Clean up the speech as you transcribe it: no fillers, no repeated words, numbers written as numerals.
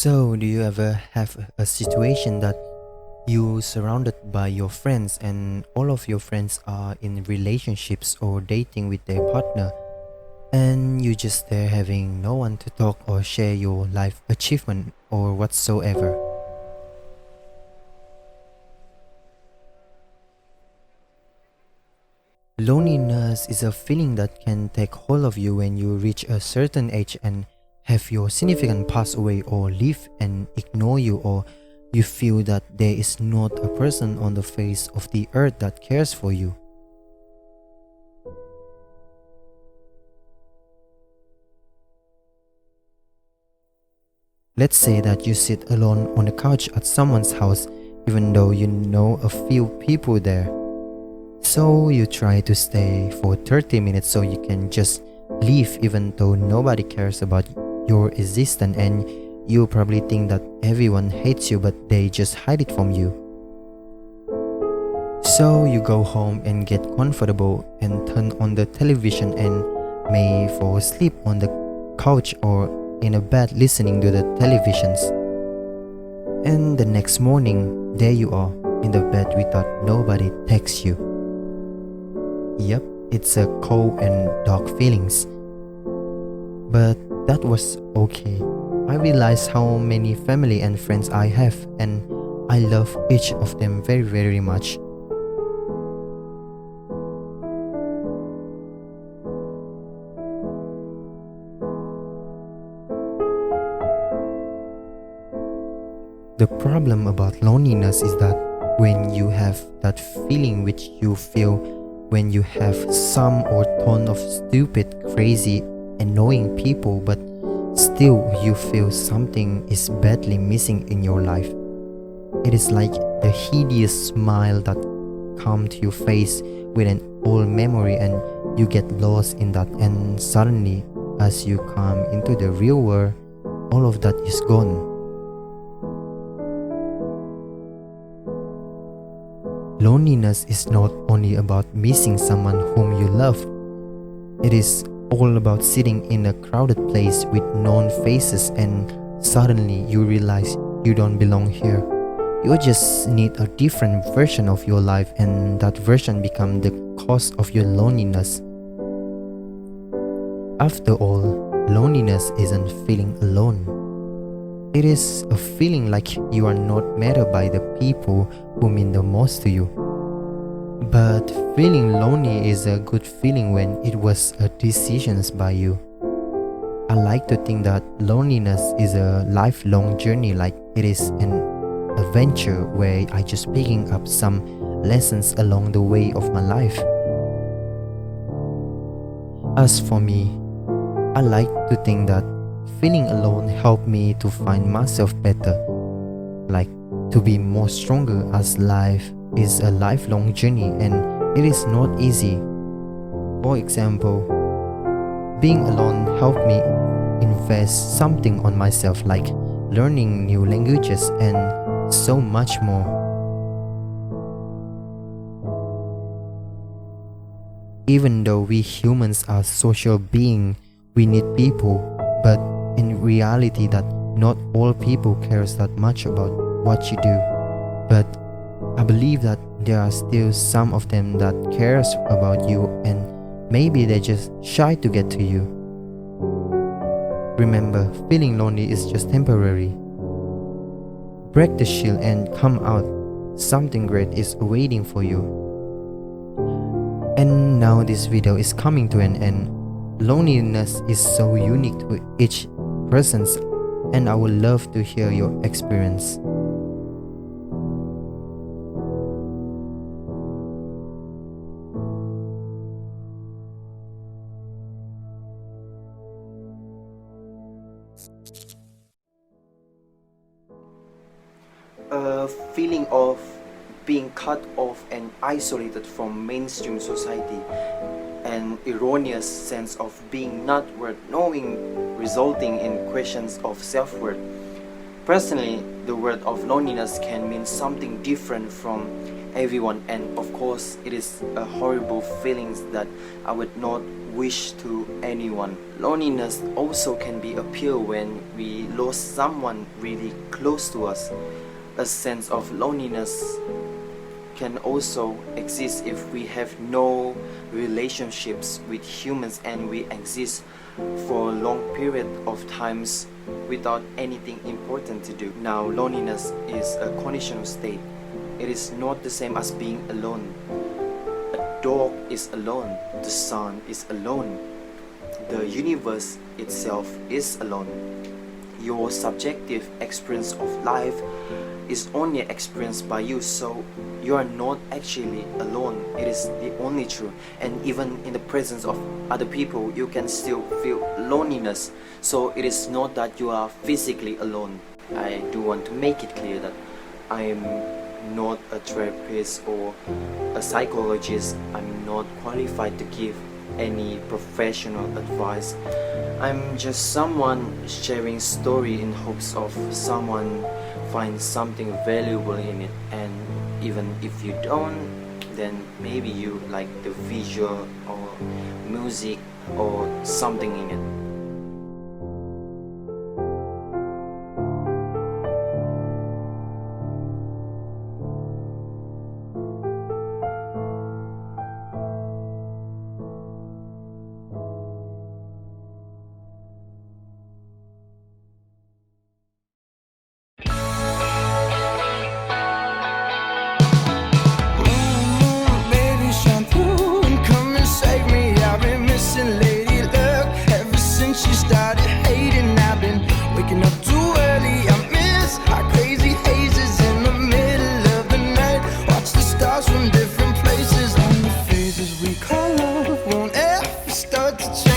So, do you ever have a situation that you surrounded by your friends and all of your friends are in relationships or dating with their partner and you just there having no one to talk or share your life achievement or whatsoever? Loneliness is a feeling that can take hold of you when you reach a certain age and have your significant pass away or leave and ignore you, or you feel that there is not a person on the face of the earth that cares for you. Let's say that you sit alone on the couch at someone's house even though you know a few people there. So you try to stay for 30 minutes so you can just leave even though nobody cares about your existence, and you probably think that everyone hates you but they just hide it from you. So you go home and get comfortable and turn on the television and may fall asleep on the couch or in a bed listening to the televisions. And the next morning, there you are in the bed without nobody texts you. Yep, it's a cold and dark feelings. But that was okay. I realized how many family and friends I have, and I love each of them very, very much. The problem about loneliness is that when you have that feeling which you feel when you have some or ton of stupid, crazy, annoying people, but still you feel something is badly missing in your life. It is like the hideous smile that comes to your face with an old memory, and you get lost in that, and suddenly as you come into the real world, all of that is gone. Loneliness is not only about missing someone whom you love. It is all about sitting in a crowded place with known faces and suddenly you realize you don't belong here. You just need a different version of your life, and that version becomes the cause of your loneliness. After all, loneliness isn't feeling alone. It is a feeling like you are not mattered by the people who mean the most to you. But feeling lonely is a good feeling when it was a decision by you. I like to think that loneliness is a lifelong journey, like it is an adventure where I just picking up some lessons along the way of my life. As for me, I like to think that feeling alone helped me to find myself better, like to be more stronger, as life is a lifelong journey and it is not easy. For example, being alone helped me invest something on myself, like learning new languages and so much more. Even though we humans are social beings, we need people, but in reality that not all people cares that much about what you do. But I believe that there are still some of them that cares about you, and maybe they're just shy to get to you. Remember, feeling lonely is just temporary. Break the shield and come out. Something great is awaiting for you. And now this video is coming to an end. Loneliness is so unique to each person's, and I would love to hear your experience. A feeling of being cut off and isolated from mainstream society, an erroneous sense of being not worth knowing, resulting in questions of self-worth. Personally, the word of loneliness can mean something different from everyone, and of course it is a horrible feeling that I would not wish to anyone. Loneliness also can be appear when we lost someone really close to us. A sense of loneliness can also exist if we have no relationships with humans and we exist for a long period of times without anything important to do. Now, loneliness is a conditional state. It is not the same as being alone. A dog is alone, the sun is alone, the universe itself is alone. Your subjective experience of life is only experienced by you, so you are not actually alone. It is the only truth, and even in the presence of other people you can still feel loneliness, so it is not that you are physically alone. I do want to make it clear that I am not a therapist or a psychologist. I'm not qualified to give any professional advice. I'm just someone sharing story in hopes of someone find something valuable in it, and even if you don't, then maybe you like the visual or music or something in it. Baby, shine through and come and save me. I've been missing lady luck ever since she started hating. I've been waking up too early. I miss our crazy hazes in the middle of the night. Watch the stars from different places, and the phases we call love won't ever start to change.